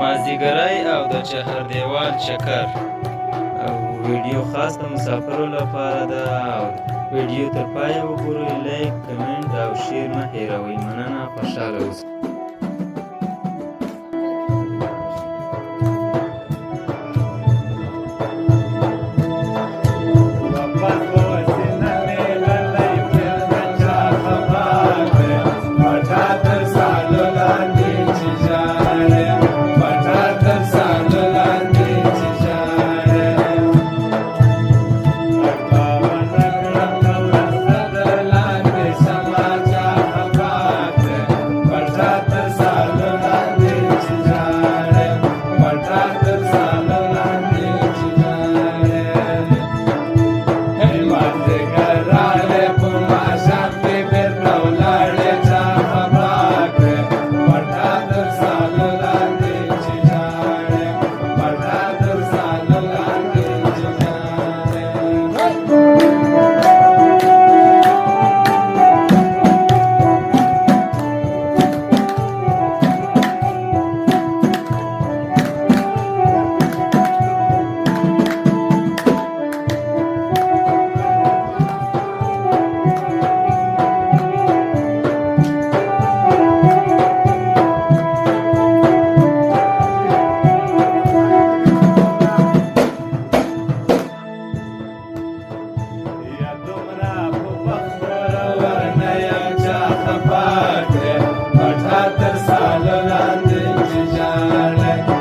مازدیګری او د چهار دیوال چکر. او ویډیو خاص د مسافرو لپاره ده او ویډیو تر پایه وګورئ. لایک، کمنټ او شیر مه هیروئ. مننه، خوشحاله اوسئ. Thank you.